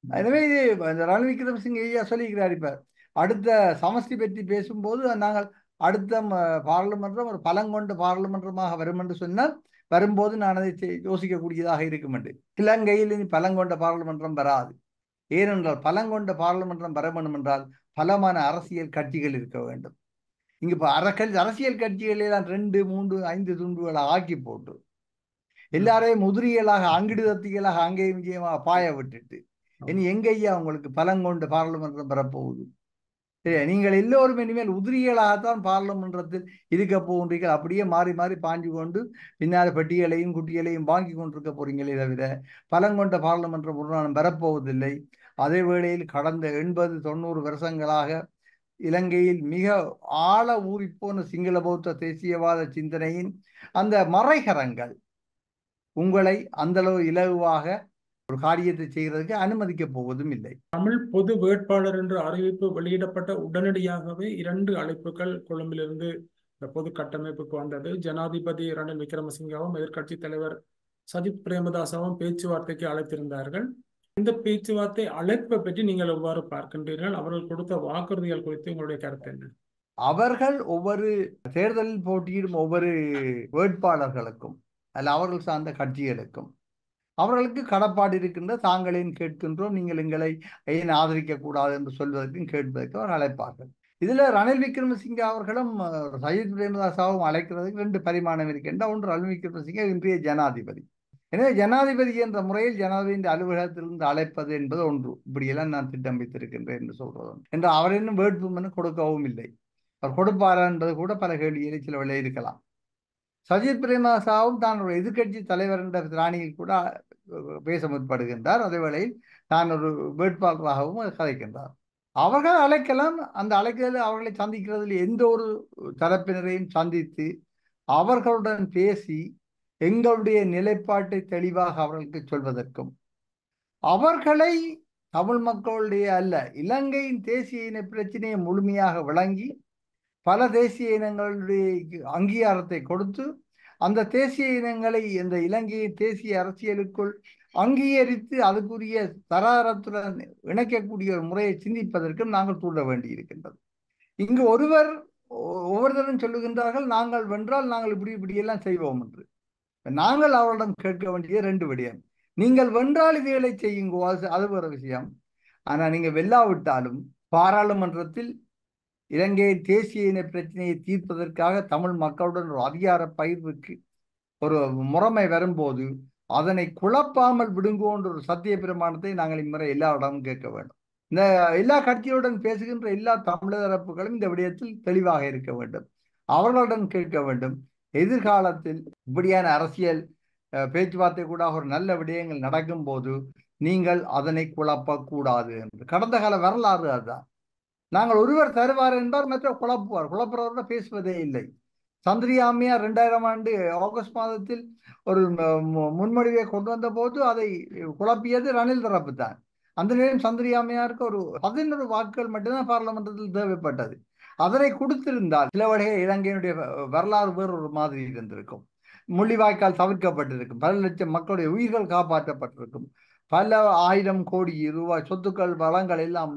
எனவே இது ரணில் விக்ரமசிங்க ஐயா சொல்லியிருக்கிறார். இப்ப அடுத்த சமஷ்டி பற்றி பேசும்போது நாங்கள் அடுத்த பாராளுமன்றம் ஒரு பலங்கொண்ட பாராளுமன்றமாக வரும் என்று சொன்னால் வரும்போது நான் அதை யோசிக்கக்கூடியதாக இருக்கும் என்று. இலங்கையில் இனி பலங்கொண்ட பாராளுமன்றம் வராது. ஏனென்றால் பலங்கொண்ட பாராளுமன்றம் வர வேண்டும் என்றால் பலமான அரசியல் கட்சிகள் இருக்க வேண்டும். இங்கு இப்போ அரசியல் கட்சிகளெல்லாம் 2, 3, 5 துண்டுகளை ஆக்கி போட்டு எல்லாரையும் முதிரிகளாக அங்கிடுதத்திகளாக அங்கேயும் இங்கேயுமாக பாய விட்டுட்டு இனி எங்கய்யா உங்களுக்கு பலங்கொண்ட பாராளுமன்றம் பெறப்போகுது? நீங்கள் எல்லோரும் இனிமேல் உதிரிகளாகத்தான் பாராளுமன்றத்தில் இருக்க போகின்றீர்கள். அப்படியே மாறி மாறி பாஞ்சு கொண்டு பின்னால் பெட்டிகளையும் குட்டிகளையும் வாங்கி கொண்டிருக்க போறீங்களே தவிர பலங்கொண்ட பாராளுமன்றம் ஒரு நாளும் பெறப்போவதில்லை. அதே வேளையில் கடந்த 80-90 வருஷங்களாக இலங்கையில் மிக ஆழ ஊறிப்போன சிங்கள பௌத்த தேசியவாத சிந்தனையின் அந்த மறைகரங்கள் உங்களை அந்தளவு இலகுவாக ஒரு காரியத்தை செய்கிறதுக்கு அனுமதிக்க போவதும் இல்லை. தமிழ் பொது வேட்பாளர் என்ற அறிவிப்பு வெளியிடப்பட்ட உடனடியாகவே 2 அழைப்புகள் கொழும்பிலிருந்து இந்த பொது கட்டமைப்புக்கு வந்தது. ஜனாதிபதி ரணில் விக்ரமசிங்கவும் எதிர்க்கட்சி தலைவர் சஜித் பிரேமதாசவும் பேச்சுவார்த்தைக்கு அழைத்திருந்தார்கள். இந்த பேச்சுவார்த்தை அழைப்பை பற்றி நீங்கள் எவ்வாறு பார்க்கின்றீர்கள்? அவர்கள் கொடுத்த வாக்குறுதிகள் குறித்து உங்களுடைய கருத்து என்ன? அவர்கள் ஒவ்வொரு தேர்தலில் போட்டியிடும் ஒவ்வொரு வேட்பாளர்களுக்கும் அல்ல அவர்கள் சார்ந்த கட்சிகளுக்கும் அவர்களுக்கு கடப்பாடு இருக்கின்ற தாங்களேன் கேட்கின்றோம், நீங்கள் எங்களை ஏன் ஆதரிக்க கூடாது என்று சொல்வதற்கும் கேட்பதற்கும் அவர் அழைப்பார்கள். இதுல ரணில் விக்ரமசிங்க அவர்களும் சஜித் பிரேமதாசாவும் அழைக்கிறதுக்கு 2 பரிமாணம் இருக்கின்ற. ஒன்று ரணில் விக்ரமசிங்க இன்றைய ஜனாதிபதி. எனவே ஜனாதிபதி என்ற முறையில் ஜனாதிபதியின் அலுவலகத்திலிருந்து அழைப்பது என்பது ஒன்று. இப்படியெல்லாம் நான் திட்டம் வைத்திருக்கின்றேன் என்று சொல்றது என்று அவர் இன்னும் வேட்புமனு கொடுக்கவும் இல்லை. அவர் கொடுப்பாரா என்பது கூட பல கேள்விகளை சில வேளை இருக்கலாம். சஜித் பிரேமதாசாவும் தான் ஒரு எதிர்கட்சி தலைவர் என்ற திராணியில் கூட பேச முற்படுகின்றார். அதே வேளையில் தான் ஒரு வேட்பாளராகவும் கதைக்கின்றார். அவர்கள் அழைக்கலாம். அந்த அழைக்கிறதில் அவர்களை சந்திக்கிறதில் எந்த ஒரு தரப்பினரையும் சந்தித்து அவர்களுடன் பேசி எங்களுடைய நிலைப்பாட்டை தெளிவாக அவர்களுக்கு சொல்வதற்கும் அவர்களை தமிழ் மக்களுடைய அல்ல இலங்கையின் தேசிய இன பிரச்சனையை முழுமையாக விளங்கி பல தேசிய இனங்களுடைய அங்கீகாரத்தை கொடுத்து அந்த தேசிய இனங்களை இந்த இலங்கையின் தேசிய அரசியலுக்குள் அங்கீகரித்து அதுக்குரிய தராதரத்துடன் இணைக்கக்கூடிய ஒரு முறையை சிந்திப்பதற்கும் நாங்கள் தூண்ட வேண்டி இருக்கின்றது. இங்கு ஒவ்வொருத்தரும் சொல்லுகின்றார்கள், நாங்கள் வென்றால் நாங்கள் இப்படியெல்லாம் செய்வோம் என்று. நாங்கள் அவரிடம் கேட்க வேண்டிய 2 விடயம். நீங்கள் வென்றால் இதுகளை செய்யுங்கோ, அது வேறு விஷயம். ஆனால் நீங்கள் வெல்லாவிட்டாலும் பாராளுமன்றத்தில் இலங்கையின் தேசிய இன பிரச்சனையை தீர்ப்பதற்காக தமிழ் மக்களுடன் ஒரு அதிகார பகிர்வுக்கு ஒரு முறைமை வரும்போது அதனை குழப்பாமல் விடுங்கோன்ற ஒரு சத்திய பிரமாணத்தை நாங்கள் இம்முறை எல்லாரிடமும் கேட்க வேண்டும். இந்த எல்லா கட்சியுடன் பேசுகின்ற எல்லா தமிழர் தரப்புகளும் இந்த விடயத்தில் தெளிவாக இருக்க வேண்டும். அவர்களுடன் கேட்க வேண்டும், எதிர்காலத்தில் இப்படியான அரசியல் பேச்சுவார்த்தை கூட ஒரு நல்ல விடயங்கள் நடக்கும் போது நீங்கள் அதனை குழப்பக்கூடாது என்று. கடந்த கால வரலாறு அதுதான். நாங்கள் ஒருவர் தருவார் என்பார், மற்ற குழப்புவார். குழப்புறவரோட பேசுவதே இல்லை. சந்திரியாமையார் 2000 ஆண்டு ஆகஸ்ட் மாதத்தில் ஒரு முன்மொழிவை கொண்டு வந்த போது அதை குழப்பியது ரணில் தரப்பு தான். அந்த நேரம் சந்திரியாமையாருக்கு ஒரு 11 வாக்குகள் மட்டும்தான் பாராளுமன்றத்தில் தேவைப்பட்டது. அதனை கொடுத்திருந்தால் சில வகையை இலங்கையினுடைய வரலாறு வேறு ஒரு மாதிரி இருந்திருக்கும். முள்ளிவாய்க்கால் தவிர்க்கப்பட்டிருக்கும், பல லட்சம் மக்களுடைய உயிர்கள் காப்பாற்றப்பட்டிருக்கும், பல 1000 கோடி ரூபாய் சொத்துக்கள் வளங்கள் எல்லாம்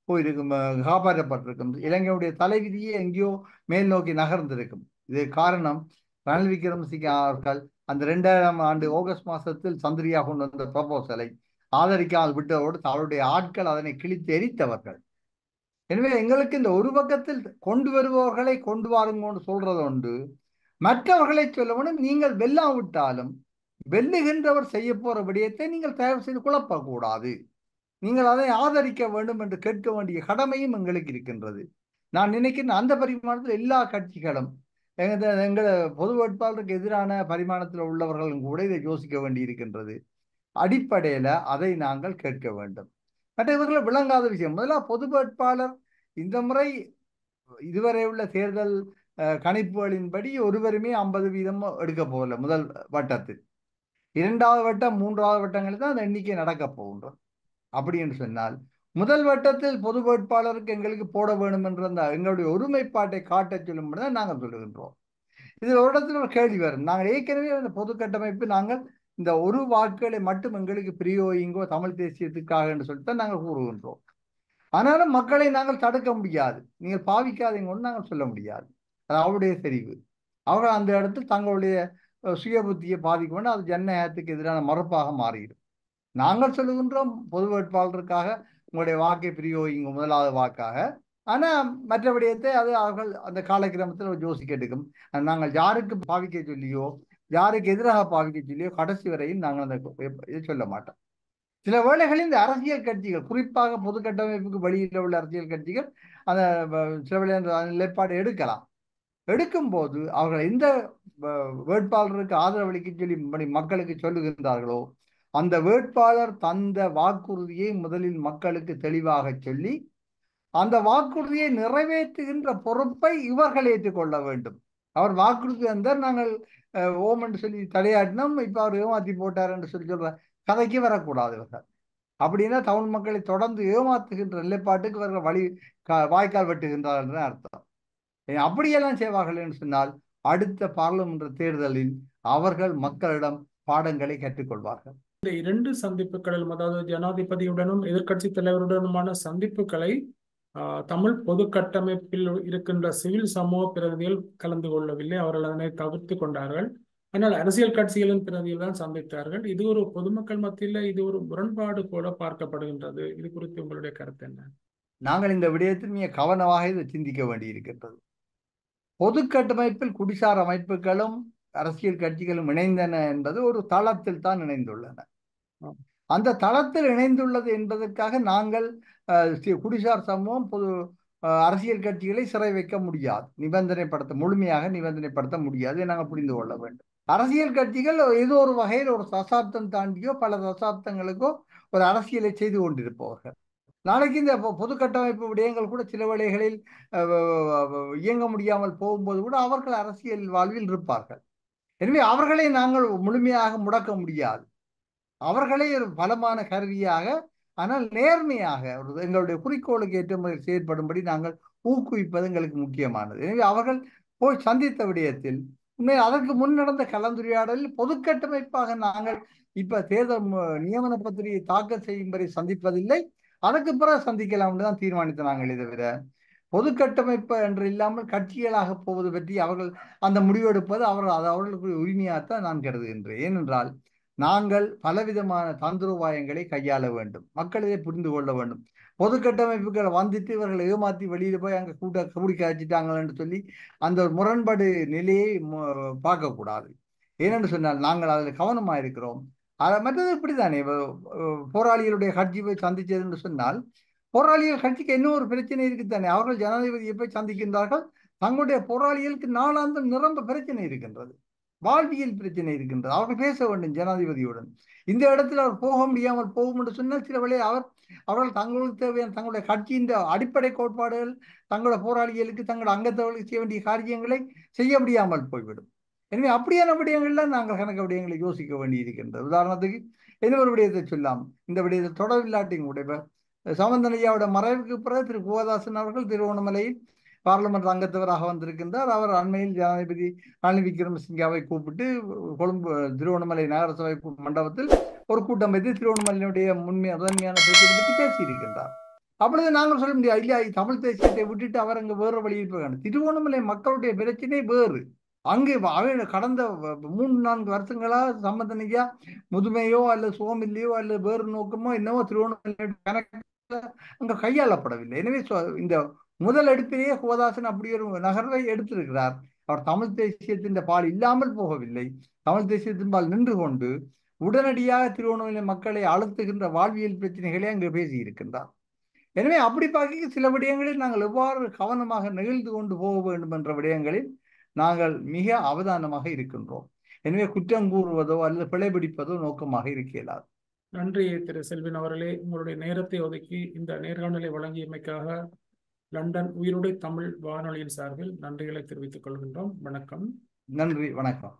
போயிருக்கும், காப்பாற்றப்பட்டிருக்கும். இலங்கையுடைய தலைவிதியே எங்கேயோ மேல் நோக்கி நகர்ந்திருக்கும். இது காரணம் ரணில் விக்ரமசிங்க அவர்கள் அந்த 2000 ஆண்டு ஆகஸ்ட் மாதத்தில் சந்திரியா கொண்டு வந்த ப்ரொபோசலை ஆதரிக்காமல் விட்டதோடு அவருடைய ஆட்கள் அதனை கிழித்து எரித்தவர்கள். எனவே எங்களுக்கு இந்த ஒரு பக்கத்தில் கொண்டு வருபவர்களை கொண்டு வாருங்கன்னு சொல்றது உண்டு, மற்றவர்களை சொல்லவும் நீங்கள் வெல்லாவிட்டாலும் வெல்லுகின்றவர் செய்ய போற விடயத்தை நீங்கள் தயவு செய்து குழப்பக்கூடாது. நீங்கள் அதை ஆதரிக்க வேண்டும் என்று கேட்க வேண்டிய கடமையும் எங்களுக்கு இருக்கின்றது. நான் நினைக்கிறேன் அந்த பரிமாணத்தில் எல்லா கட்சிகளும் எங்கள பொது வேட்பாளருக்கு எதிரான பரிமாணத்தில் உள்ளவர்களும் கூட இதை யோசிக்க வேண்டி இருக்கின்றது. அடிப்படையில அதை நாங்கள் கேட்க வேண்டும். மற்றவர்கள் விளங்காத விஷயம் முதல்ல பொது வேட்பாளர் இந்த முறை இதுவரை உள்ள தேர்தல் கணிப்புகளின்படி ஒருவருமே 50% எடுக்க போகல முதல் வட்டத்தில். 2வது வட்டம் 3வது வட்டங்களில் தான் அந்த எண்ணிக்கை நடக்க போகின்றது. அப்படி என்று சொன்னால் முதல் வட்டத்தில் பொது வேட்பாளருக்கு எங்களுக்கு போட வேண்டும் என்ற அந்த எங்களுடைய ஒருமைப்பாட்டை காட்டச் சொல்லும் தான் நாங்கள் சொல்லுகின்றோம். இதில் ஒரு இடத்துல ஒரு கேள்வி வரும். நாங்கள் ஏற்கனவே அந்த பொது கட்டமைப்பு நாங்கள் இந்த ஒரு வாக்குகளை மட்டும் எங்களுக்கு பிரியோயிங்கோ தமிழ் தேசியத்துக்காக என்று சொல்லிட்டு நாங்கள் கூறுகின்றோம். ஆனாலும் மக்களை நாங்கள் தடுக்க முடியாது. நீங்கள் பாவிக்காதீங்கன்னு நாங்கள் சொல்ல முடியாது. அது அவருடைய தெரிவு. அவர்கள் அந்த இடத்தில் தங்களுடைய சுய புத்தியை பாதிக்க வேண்டும். அது ஜனநாயகத்துக்கு எதிரான மறுப்பாக மாறிடும். நாங்கள் சொல்லுகின்றோம் பொது வேட்பாளருக்காக உங்களுடைய வாக்கை பிரியோகிங்க முதலாவது வாக்காக. ஆனால் மற்ற விடயத்தை அது அவர்கள் அந்த காலக்கிரமத்தில் யோசிக்க எடுக்கும். நாங்கள் யாருக்கு பாவிக்க சொல்லியோ யாருக்கு எதிராக பாவிக்க சொல்லியோ கடைசி வரையில் நாங்கள் அந்த இதை சொல்ல மாட்டோம். சில வேளைகளில் இந்த அரசியல் கட்சிகள் குறிப்பாக பொது கட்டமைப்புக்கு வெளியில் உள்ள அரசியல் கட்சிகள் அந்த சில வேளை அந்த நிலைப்பாடு எடுக்கலாம். எடுக்கும்போது அவர்கள் எந்த வேட்பாளருக்கு ஆதரவளிக்க சொல்லி மக்களுக்கு சொல்லுகின்றார்களோ அந்த வேட்பாளர் தந்த வாக்குறுதியை முதலில் மக்களுக்கு தெளிவாக சொல்லி அந்த வாக்குறுதியை நிறைவேற்றுகின்ற பொறுப்பை இவர்கள் ஏற்றுக்கொள்ள வேண்டும். அவர் வாக்குறுதி வந்தால் நாங்கள் ஓம் என்று சொல்லி தலையாட்டினோம், இப்ப அவர் ஏமாத்தி போட்டார் என்று சொல்லி சொல்ற கதைக்கு வரக்கூடாது. இவர்கள் அப்படின்னா தமிழ் மக்களை தொடர்ந்து ஏமாத்துகின்ற நிலைப்பாட்டுக்கு இவர்கள் வாய்க்கால் வெட்டுகின்றார்கள் அர்த்தம். அப்படியெல்லாம் செய்வார்கள் என்று சொன்னால் அடுத்த பாராளுமன்ற தேர்தலில் அவர்கள் மக்களிடம் பாடங்களை கற்றுக்கொள்வார்கள். இந்த 2 சந்திப்புகளிலும், அதாவது ஜனாதிபதியுடனும் எதிர்க்கட்சி தலைவருடனுமான சந்திப்புகளை தமிழ் பொது கட்டமைப்பில் இருக்கின்ற சிவில் சமூக பிரதிநிதிகள் கலந்து கொள்ளவில்லை. அவர்கள் அதனை தவிர்த்து கொண்டார்கள். ஆனால் அரசியல் கட்சிகளின் பிரதிநிதிகள் தான் சந்தித்தார்கள். இது ஒரு பொதுமக்கள் மத்தியில் இது ஒரு முரண்பாடு போல பார்க்கப்படுகின்றது. இது குறித்து உங்களுடைய கருத்து என்ன? நாங்கள் இந்த விடயத்தில் மிக கவனமாக இதை சிந்திக்க வேண்டியிருக்கின்றது. பொது கட்டமைப்பில் குடிசார் அமைப்புகளும் அரசியல் கட்சிகளும் இணைந்தன என்பது ஒரு தளத்தில் தான் இணைந்துள்ளன. அந்த தளத்தில் இணைந்துள்ளது என்பதற்காக நாங்கள் குடிசார் சமூகம் பொது அரசியல் கட்சிகளை சிறை வைக்க முடியாது, முழுமையாக நிபந்தனைப்படுத்த முடியாது. நாங்கள் புரிந்து கொள்ள வேண்டும். அரசியல் கட்சிகள் ஏதோ ஒரு வகையில் ஒரு தசாப்தம் தாண்டியோ பல தசாப்தங்களுக்கோ ஒரு அரசியலை செய்து கொண்டிருப்பவர்கள். நாளைக்கு இந்த பொது கட்டமைப்பு விடயங்கள் கூட சில வேளைகளில் இயங்க முடியாமல் போகும்போது கூட அவர்கள் அரசியல் வாழ்வில் இருப்பார்கள். எனவே அவர்களை நாங்கள் முழுமையாக முடக்க முடியாது. அவர்களே ஒரு பலமான கருவியாக, ஆனால் நேர்மையாக எங்களுடைய குறிக்கோளுக்கு ஏற்ற முறையில் செயற்படும்படி நாங்கள் ஊக்குவிப்பது எங்களுக்கு முக்கியமானது. எனவே அவர்கள் போய் சந்தித்த விடயத்தில் உண்மையில் அதற்கு முன் நடந்த கலந்துரையாடலில் பொது கட்டமைப்பாக நாங்கள் இப்ப தேர்தல் நியமன பத்திரிகை தாக்கல் செய்யும் வரை சந்திப்பதில்லை, அதற்கு பிறகு சந்திக்கலாம் என்று தான் தீர்மானித்த நாங்கள். இதை விட பொது கட்டமைப்பு என்று இல்லாமல் கட்சிகளாக போவது பற்றி அவர்கள் அந்த முடிவெடுப்பது அவர்களுக்கு உரிமையாகத்தான் நான் கருதுகின்றேன். ஏனென்றால் நாங்கள் பலவிதமான தந்திரோபாயங்களை கையாள வேண்டும். மக்கள் இதை புரிந்து கொள்ள வேண்டும். பொது கட்டமைப்புகளை வந்துட்டு இவர்கள் ஏமாற்றி வெளியில போய் அங்கே கூடி காய்ச்சிட்டாங்கன்னு சொல்லி அந்த ஒரு முரண்பாடு நிலையை பார்க்கக்கூடாது. ஏனென்று சொன்னால் நாங்கள் அதில் கவனமாக இருக்கிறோம். மற்றது இப்படித்தானே போராளிகளுடைய கட்சி போய் சந்திச்சது என்று சொன்னால் போராளிகள் கட்சிக்கு என்ன ஒரு பிரச்சனை இருக்குத்தானே. அவர்கள் ஜனாதிபதியை போய் சந்திக்கின்றார்கள். தங்களுடைய போராளிகளுக்கு நாளாந்தம் நிரம்ப பிரச்சனை இருக்கின்றது, வாழ்வியல் பிரச்சனை இருக்கின்றது. அவர்கள் பேச வேண்டும் ஜனாதிபதியுடன். இந்த இடத்துல அவர் போக முடியாமல் போகும் என்று சொன்னால் சில வேளை அவர்கள் தங்களுக்கு தேவையான தங்களுடைய கட்சியின் அடிப்படை கோட்பாடுகள் தங்களுடைய போராளிகளுக்கு தங்களுடைய அங்கத்தவர்களுக்கு செய்ய வேண்டிய காரியங்களை செய்ய முடியாமல் போய்விடும். எனவே அப்படியான விடயங்கள்லாம் நாங்கள் கணக்கு விடயங்களை யோசிக்க வேண்டி இருக்கின்றது. உதாரணத்துக்கு என்ன ஒரு விடயத்தை சொல்லாம், இந்த விடயத்தை தொடர்பில்லாட்டியும் கூட சமந்தனையாவோட மறைவுக்கு பிறகு திரு கோதாசன் அவர்கள் திருவண்ணாமலையில் பாராளுமன்ற அங்கத்தவராக வந்திருக்கின்றார். அவர் அண்மையில் ஜனாதிபதி ரணில் விக்ரமசிங்காவை கூப்பிட்டு கொழும்பு திருவண்ணாமலை நகரசபை மண்டபத்தில் ஒரு கூட்டம் வைத்து திருவண்ணாமலையினுடைய முதன்மையான பிரச்சனை பற்றி பேசியிருக்கின்றார். அப்பொழுது நாங்கள் சொல்ல முடியாது, இல்லையா தமிழ் தேசியத்தை விட்டுட்டு அவர் அங்கே வேறு வழியில் போய் திருவண்ணாமலை மக்களுடைய பிரச்சனை வேறு. அங்கே கடந்த 3-4 வருஷங்களாக சம்பந்தனையா முதுமையோ அல்லது சோமில்லையோ அல்லது வேறு நோக்கமோ என்னவோ திருவண்ணாமலை கணக்கு அங்க கையாளப்படவில்லை. எனவே இந்த முதல் எடுப்பிலேயே கோதாசன் அப்படி ஒரு நகர்வை எடுத்திருக்கிறார். அவர் தமிழ் தேசியத்தின் பால் இல்லாமல் போகவில்லை, தமிழ் தேசியத்தின் பால் நின்று கொண்டு உடனடியாக திருவண்ணாமலை மக்களை அழுத்துகின்ற வாழ்வியல் பிரச்சனைகளை அங்கு பேசியிருக்கின்றார். எனவே அப்படி பார்க்க சில விடயங்களில் நாங்கள் எவ்வாறு கவனமாக நெகிழ்ந்து கொண்டு போக வேண்டும் என்ற விடயங்களில் நாங்கள் மிக அவதானமாக இருக்கின்றோம். எனவே குற்றம் கூறுவதோ அல்லது பிழைபிடிப்பதோ நோக்கமாக இருக்க இயலாது. நன்றி திரு செல்வின் அவர்களே, உங்களுடைய நேரத்தை ஒதுக்கி இந்த நேர்காணலை வழங்கியமைக்காக லண்டன் உயிரோடை தமிழ் வானொலியின் சார்பில் நன்றிகளை தெரிவித்துக் கொள்கின்றோம். வணக்கம். நன்றி, வணக்கம்.